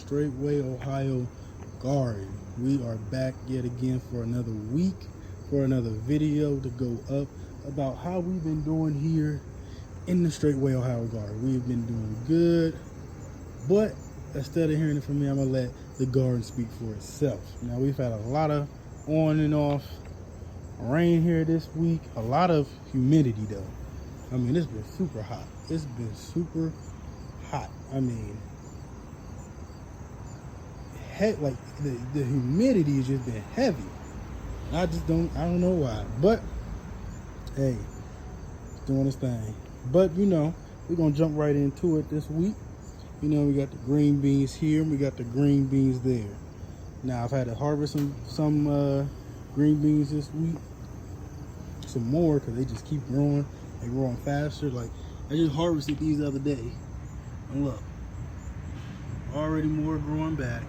Straightway Ohio Garden. We are back yet again for another week, for another video to go up about how we've been doing here in the Straightway Ohio Garden. We've been doing good, but instead of hearing it from me, I'm gonna let the garden speak for itself. Now, we've had a lot of on and off rain here this week, a lot of humidity though. I mean, it's been super hot. It's been super hot. I mean, like the humidity has just been heavy. I don't know why, but hey, it's doing its thing. But you know, we're gonna jump right into it this week. You know, we got the green beans here and we got the green beans there. Now, I've had to harvest some green beans this week, some more, because they just keep growing. They're growing faster. Like, I just harvested these the other day, and look, already more growing back.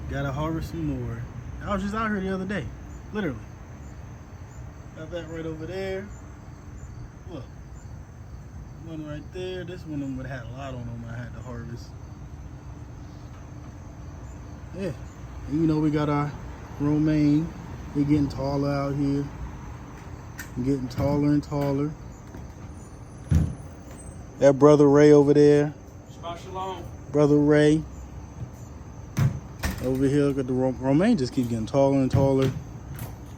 Gotta harvest some more. I was just out here the other day, literally. Got that right over there. Look, one right there. This one would have had a lot on them. I had to harvest. Yeah, and you know, we got our romaine. They're getting taller out here. Getting taller and taller. That brother Ray over there. Shabbat shalom. Brother Ray. Over here, look at the romaine just keeps getting taller and taller.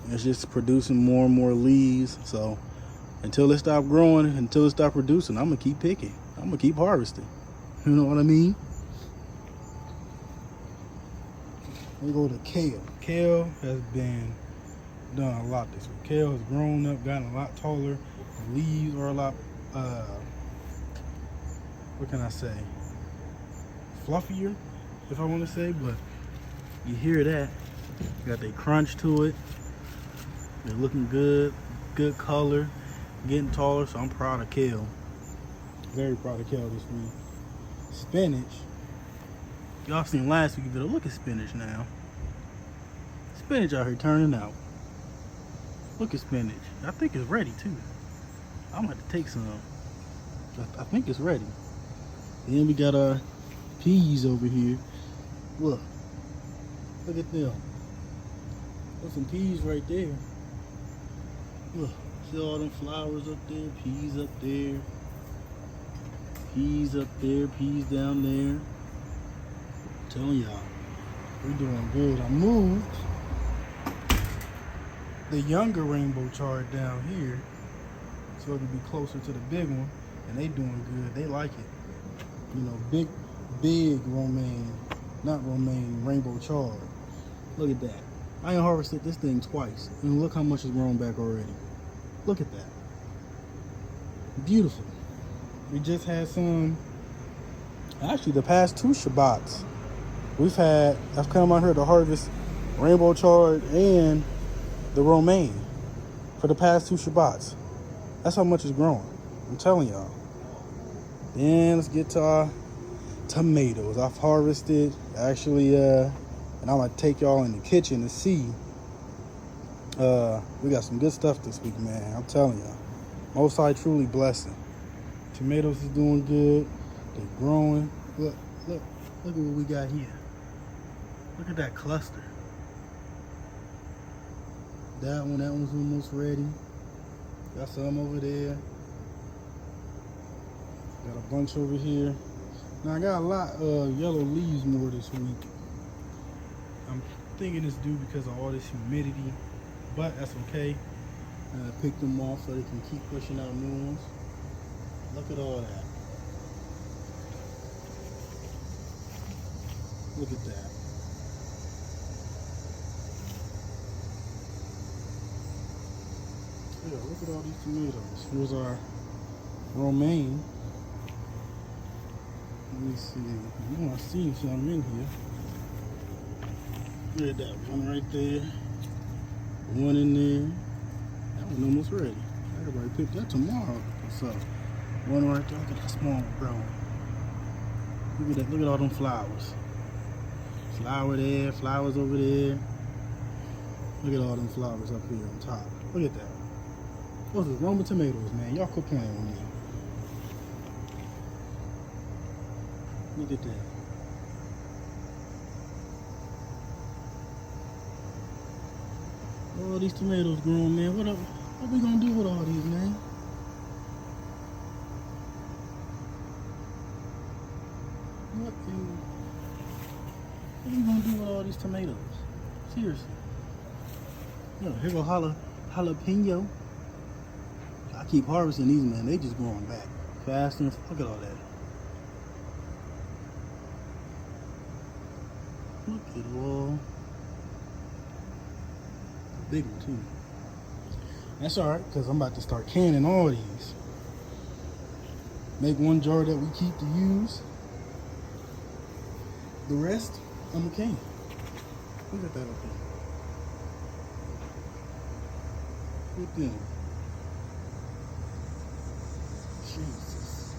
It's just producing more and more leaves. So until it stop growing, until it stop producing, I'm gonna keep picking. I'm gonna keep harvesting. You know what I mean? We go to kale. Kale has been done a lot this week. Kale has grown up, gotten a lot taller. The leaves are a lot, what can I say? Fluffier, if I want to say, but you hear that. Got the crunch to it. They're looking good, good color, getting taller, so I'm proud of kale. Very proud of kale this week. Spinach. Y'all seen last week's video. Look at spinach now. Spinach out here turning out. Look at spinach. I think it's ready too. I'm gonna have to take some. I think it's ready. Then we got our peas over here. Look at them. There's some peas right there. Look, see all them flowers up there, peas up there, peas up there, peas down there. I'm telling y'all, we're doing good. I moved the younger rainbow chard down here so it can be closer to the big one, and they doing good. They like it. You know, big romaine, not romaine, rainbow chard. Look at that. I ain't harvested this thing twice, and look how much has grown back already. Look at that. Beautiful. We just had some, actually the past 2 Shabbats, I've come out here to harvest rainbow chard and the romaine for the past 2 Shabbats. That's how much it's growing. I'm telling y'all. Then let's get to our tomatoes. I've harvested actually, and I'm gonna take y'all in the kitchen to see. We got some good stuff this week, man. I'm telling y'all. Most High truly blessing. Tomatoes is doing good. They're growing. Look at what we got here. Look at that cluster. That one's almost ready. Got some over there. Got a bunch over here. Now I got a lot of yellow leaves more this week. I'm thinking it's due because of all this humidity, but that's okay. Pick them off so they can keep pushing out new ones. Look at all that. Look at that. Yeah, look at all these tomatoes. Here's our romaine. Let me see. You want to see something in here. Look at that one right there. One in there. That one almost ready. Everybody pick that tomorrow. So, one right there. Look at that small one growing. Look at that. Look at all them flowers. Flower there, flowers over there. Look at all them flowers up here on top. Look at that. Those are Roma tomatoes, man. Y'all quit playing with me. Look at that. All these tomatoes growing, man. What we gonna do with all these, man? What are we gonna do with all these tomatoes? Seriously. Look, here go jalapeno. I keep harvesting these, man. They just growing back fast and look at all that. Look at all. Big one too. That's alright, because I'm about to start canning all these. Make one jar that we keep to use. The rest, I'm a can. Look at that up there. Look at them. Jesus.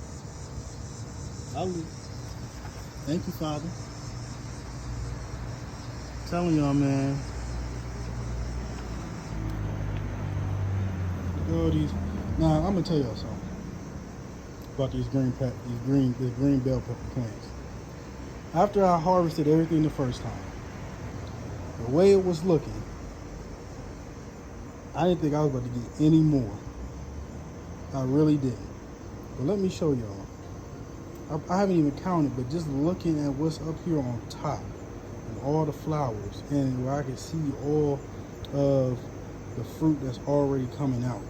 Hallelujah. Thank you, Father. I'm telling y'all, man. Look at all these. Now, I'm gonna tell y'all something about these green bell pepper plants. After I harvested everything the first time, the way it was looking, I didn't think I was about to get any more. I really didn't. But let me show y'all. I haven't even counted, but just looking at what's up here on top and all the flowers and where I can see all of the fruit that's already coming out,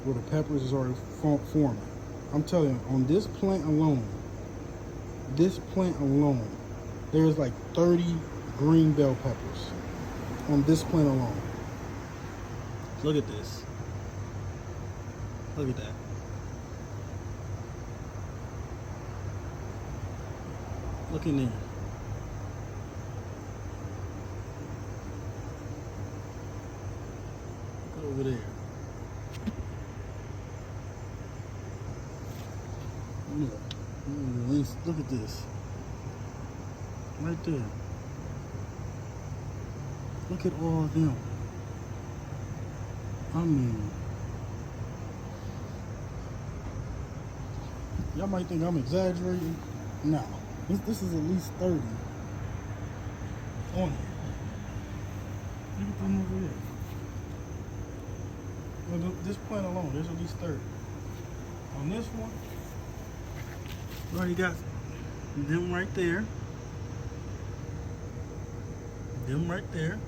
where the peppers is already forming. I'm telling you, on this plant alone, there's like 30 green bell peppers on this plant alone. Look at this. Look at that. Look in there. Look over there. Look at this. Right there. Look at all of them. I mean, y'all might think I'm exaggerating. No. This is at least 30 on here. Look at them over there. Well, this plant alone, there's at least 30. On this one, we already got them right there. Them right there.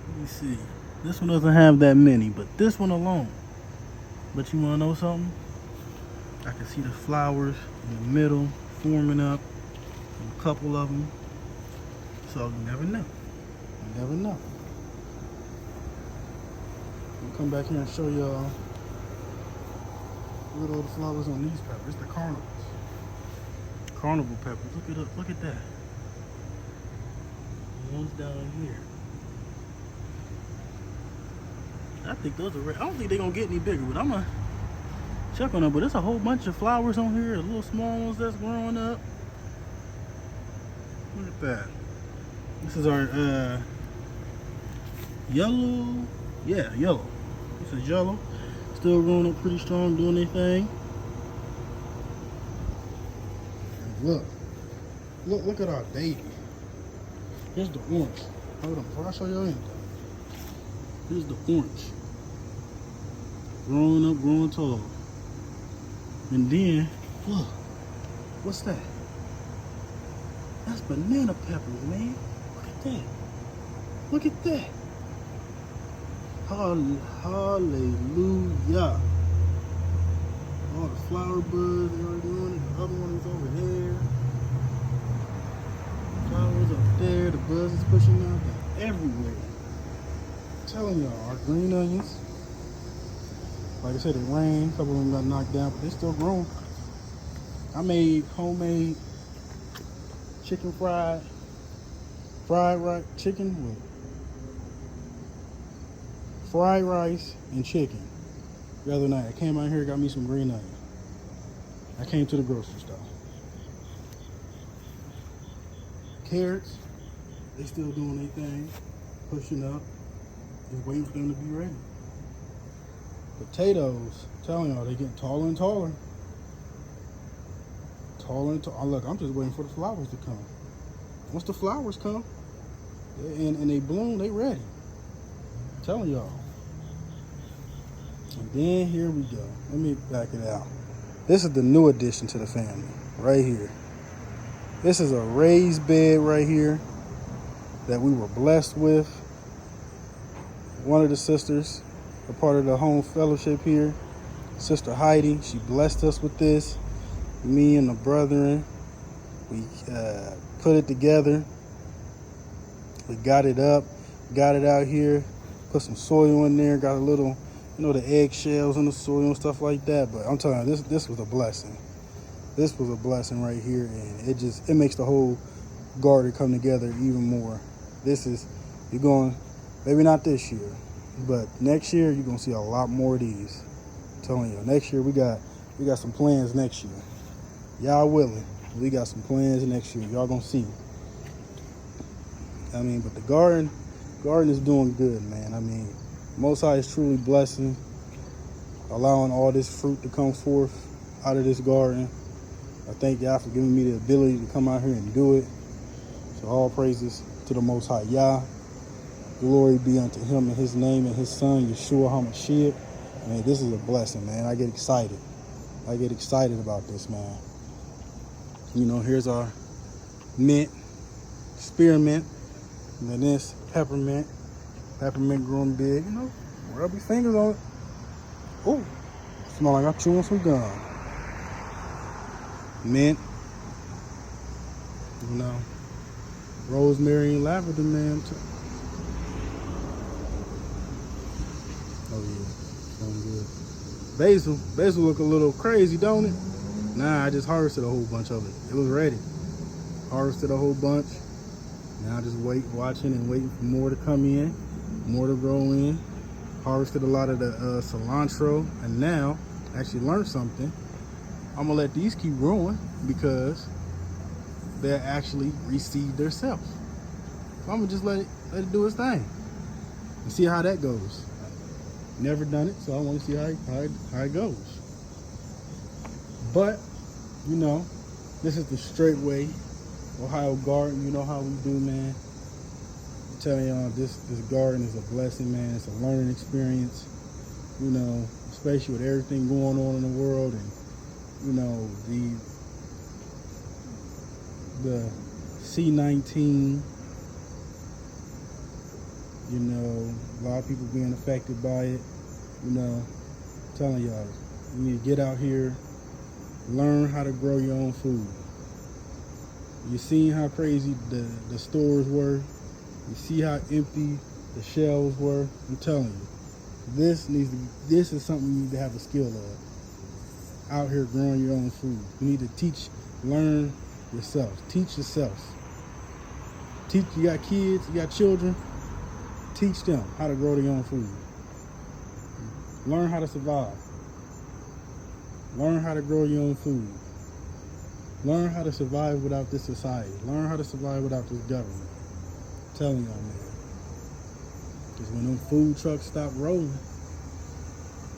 Let me see. This one doesn't have that many, but this one alone. But you wanna know something? I can see the flowers in the middle forming up, a couple of them. So you never know. You never know. I'll come back here and show y'all look at all the flowers on these peppers. It's the carnivals. Carnival peppers. Look at that. The ones down here. I think those are red. I don't think they're gonna get any bigger, but I'm gonna check on them. But there's a whole bunch of flowers on here, the little small ones that's growing up. Look at that. This is our yellow. Yeah, yellow. This is yellow. Still growing up pretty strong, doing their thing. And look at our baby. Here's the orange. Hold on, before I show you anything. Here's the orange. Growing up, growing tall. And then, look, what's that? That's banana peppers, man. Look at that. Look at that. Hallelujah. All the flower buds are already on it. The other one is over there. Flowers up there. The buzz is pushing out. They're everywhere. I'm telling y'all, our green onions, like I said, it rained. A couple of them got knocked down, but they're still growing. I made homemade chicken fried rice, chicken with fried rice and chicken the other night. I came out here, got me some green onions. I came to the grocery store. Carrots, they still doing their thing, pushing up, just waiting for them to be ready. Potatoes, I'm telling y'all, they getting taller and taller. Taller and taller. Look, I'm just waiting for the flowers to come. Once the flowers come, and they bloom, they ready. I'm telling y'all. And then here we go. Let me back it out. This is the new addition to the family, right here. This is a raised bed right here that we were blessed with. One of the sisters, a part of the home fellowship here, Sister Heidi, she blessed us with this. Me and the brethren, we put it together. We got it up, got it out here, put some soil in there, got a little, the eggshells in the soil and stuff like that. But I'm telling you, this was a blessing. This was a blessing right here, and it makes the whole garden come together even more. You're going, maybe not this year, but next year you're gonna see a lot more of these. I'm telling you, next year we got some plans next year. Y'all willing, we got some plans next year. Y'all gonna see. But the garden is doing good, man. Most High is truly blessing, allowing all this fruit to come forth out of this garden. I thank y'all for giving me the ability to come out here and do it. So all praises to the Most High Yah. Glory be unto him in his name and his son, Yeshua HaMashiach. Man, this is a blessing, man. I get excited. About this, man. Here's our mint, spearmint, and then this peppermint growing big. Rub your fingers on it. Oh, smell like I'm chewing some gum. Mint, rosemary and lavender, man. Oh yeah, sounds good. Basil look a little crazy, don't it? Nah, I just harvested a whole bunch of it. It was ready. Harvested a whole bunch. Now just watching for more to come in, more to grow in. Harvested a lot of the cilantro, and now actually learned something. I'm gonna let these keep growing because they actually reseed themselves. So I'm gonna just let it do its thing and see how that goes. Never done it, so I want to see how it goes. But this is the straight way. Ohio garden, you know how we do, man. I'm telling y'all, this garden is a blessing, man. It's a learning experience, especially with everything going on in the world, and the C-19, a lot of people being affected by it. I'm telling y'all, you need to get out here, learn how to grow your own food. You seen how crazy the stores were. You see how empty the shelves were. I'm telling you, this is something you need to have a skill of. Out here growing your own food. You need to learn yourself. Teach yourself. You got kids, you got children. Teach them how to grow their own food. Learn how to survive. Learn how to grow your own food. Learn how to survive without this society. Learn how to survive without this government. I'm telling y'all, man. Because when them food trucks stop rolling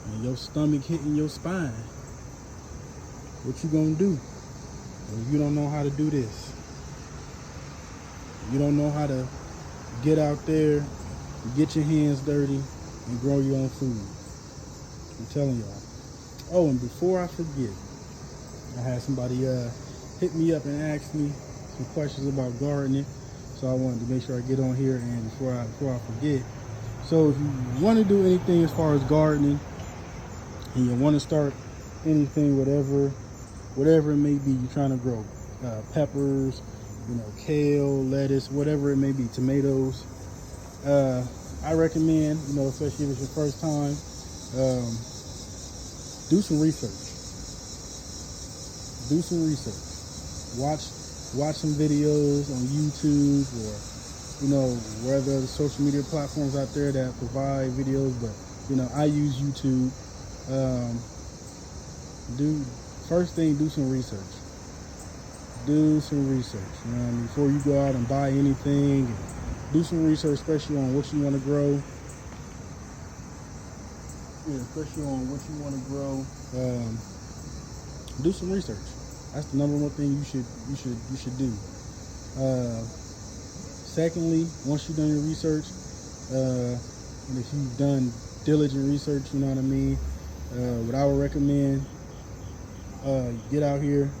and your stomach hitting your spine, what you gonna do? If you don't know how to do this, you don't know how to get out there, get your hands dirty, and grow your own food. I'm telling y'all. Oh, and before I forget, I had somebody hit me up and ask me some questions about gardening, so I wanted to make sure I get on here and before I forget. So if you want to do anything as far as gardening, and you want to start anything, whatever it may be, you're trying to grow peppers, kale, lettuce, whatever it may be, tomatoes. I recommend, especially if it's your first time, do some research. Watch some videos on YouTube or, wherever the social media platforms out there that provide videos. But, I use YouTube. First thing, do some research. Before you go out and buy anything, do some research, especially on what you want to grow. Do some research. That's the number one thing you should do. Secondly, once you've done your research, and if you've done diligent research, you know what I mean, what I would recommend, get out here,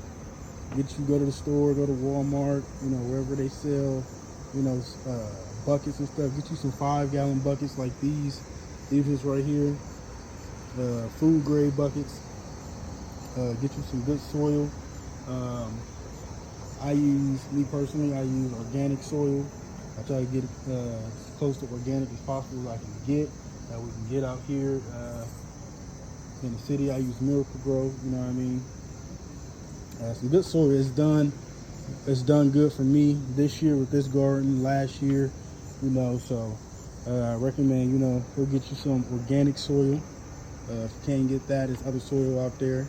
go to the store, go to Walmart, you know, wherever they sell, you know, buckets and stuff. Get you some 5-gallon buckets like these ones right here, food grade buckets. Get you some good soil. Me personally, I use organic soil. I try to get it as close to organic as possible as I can get, that we can get out here. In the city, I use Miracle Grow, you know what I mean? Some good soil. It's done good for me this year with this garden, last year, you know, so I recommend, you know, go get you some organic soil. If you can't get that, there's other soil out there.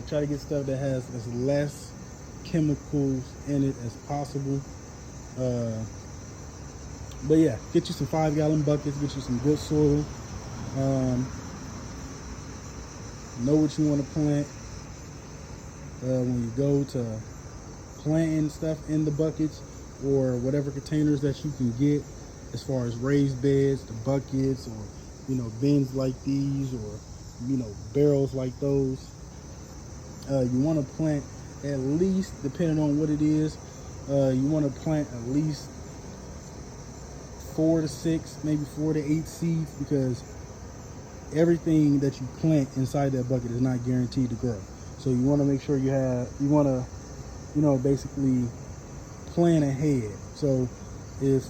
Try to get stuff that has as less chemicals in it as possible. But yeah, get you some 5-gallon buckets, get you some good soil. Know what you want to plant. When you go to planting stuff in the buckets or whatever containers that you can get, as far as raised beds, the buckets, or, you know, bins like these, or, you know, barrels like those, you want to plant at least, depending on what it is, you want to plant at least 4 to 6, maybe 4 to 8 seeds, because everything that you plant inside that bucket is not guaranteed to grow. So you want to make sure you want to, you know, basically plan ahead. So if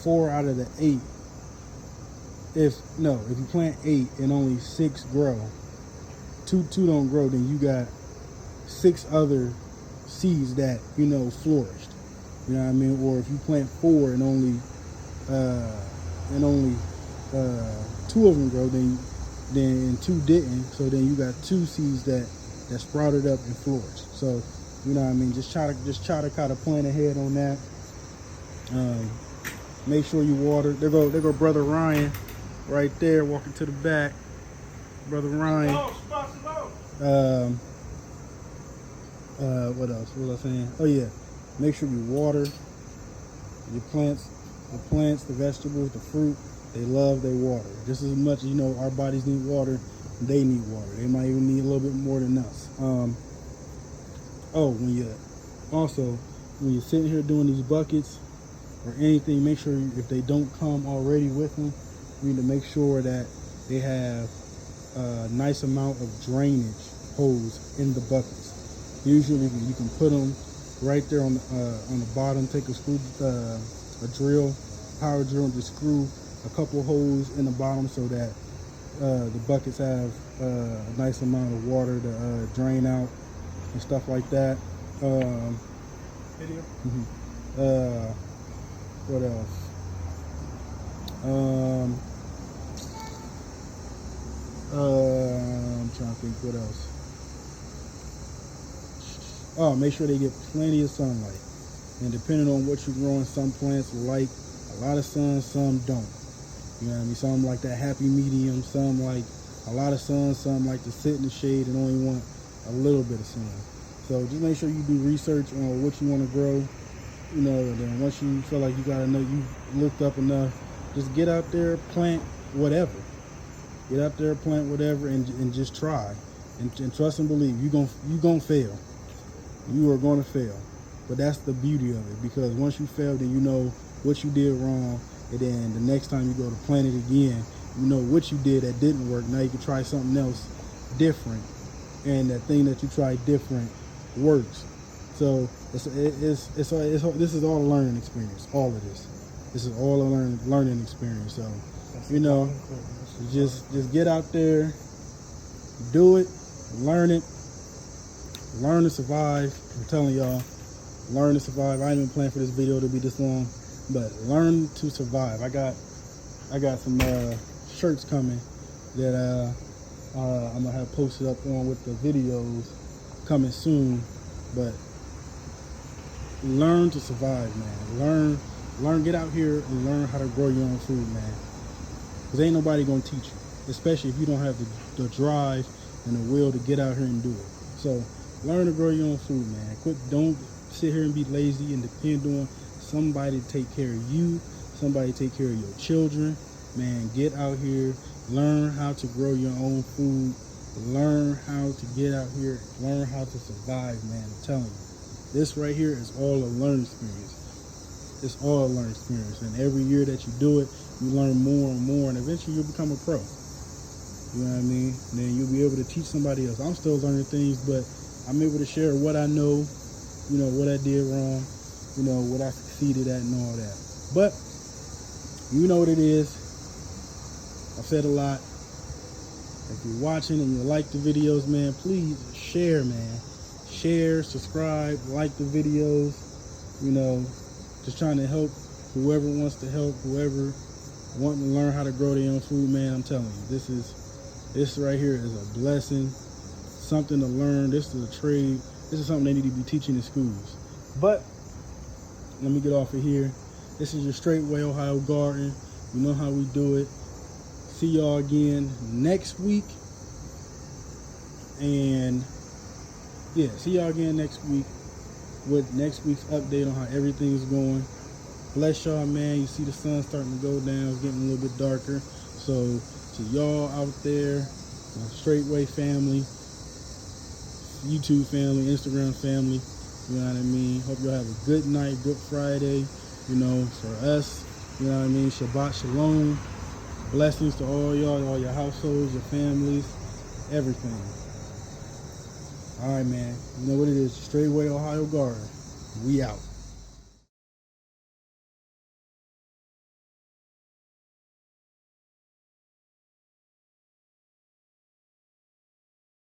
4 out of the 8, if you plant 8 and only 6 grow, two don't grow, then you got 6 other seeds that, you know, flourished. You know what I mean? Or if you plant 4 and only 2 of them grow, then 2 didn't. So then you got 2 seeds that sprouted up and flourished. So, you know what I mean? Just try to kind of plan ahead on that. Make sure you water. There go Brother Ryan, right there, walking to the back. Brother Ryan. What else? What was I saying? Oh yeah, make sure you water your plants. The plants, the vegetables, the fruit. They love their water just as much as, you know, our bodies need water. They need water. They might even need a little bit more than us. When you're sitting here doing these buckets or anything, make sure if they don't come already with them, you need to make sure that they have a nice amount of drainage hose in the buckets. Usually you can put them right there on the bottom. Take a drill, power drill, and just screw a couple holes in the bottom so that the buckets have a nice amount of water to drain out and stuff like that. What else? I'm trying to think what else. Oh, make sure they get plenty of sunlight. And depending on what you're growing, some plants like a lot of sun, some don't. You know what I mean? Some like that happy medium, some like a lot of sun, some like to sit in the shade and only want a little bit of sun. So just make sure you do research on what you want to grow. You know, and then once you feel like you gotta know, you've looked up enough, just get out there, plant whatever. Get out there, plant whatever, and just try. And trust and believe, you're gonna fail. You are gonna fail. But that's the beauty of it, because once you fail, then you know what you did wrong, and then the next time you go to plant it again, you know what you did that didn't work. Now you can try something else different, and that thing that you tried different works. So this is all a learning experience. All of this is all a learning experience. So, you know, just get out there, do it, learn to survive. I'm telling y'all, learn to survive. I ain't even planned for this video to be this long, but learn to survive. I got some shirts coming that I'm gonna have posted up on with the videos coming soon. But learn to survive, man. Learn, get out here and learn how to grow your own food, man. Because ain't nobody gonna teach you, especially if you don't have the drive and the will to get out here and do it. So learn to grow your own food, man. Don't sit here and be lazy and depend on somebody to take care of you, somebody to take care of your children. Man, get out here, learn how to grow your own food, learn how to get out here, learn how to survive, man. I'm telling you, this right here is all a learning experience. It's all a learning experience, and every year that you do it, you learn more and more, and eventually you'll become a pro. You know what I mean? And then you'll be able to teach somebody else. I'm still learning things, but I'm able to share what I know, you know, what I did wrong, you know, what I succeeded at and all that. But you know what it is. I've said a lot. If you're watching and you like the videos, man, please share, man. Share, subscribe, like the videos. You know, just trying to help whoever wants to help, whoever wanting to learn how to grow their own food, man. I'm telling you, this right here is a blessing, something to learn. This is a trade. This is something they need to be teaching in schools. But let me get off of here. This is your Straightway Ohio Garden. You know how we do it. See y'all again next week. And yeah, see y'all again next week with next week's update on how everything's going. Bless y'all, man. You see the sun starting to go down. It's getting a little bit darker. So to y'all out there, my Straightway family, YouTube family, Instagram family, you know what I mean? Hope y'all have a good night, good Friday. You know, for us, you know what I mean? Shabbat Shalom. Blessings to all y'all, all your households, your families, everything. All right, man. You know what it is. Straightway Ohio Garden. We out.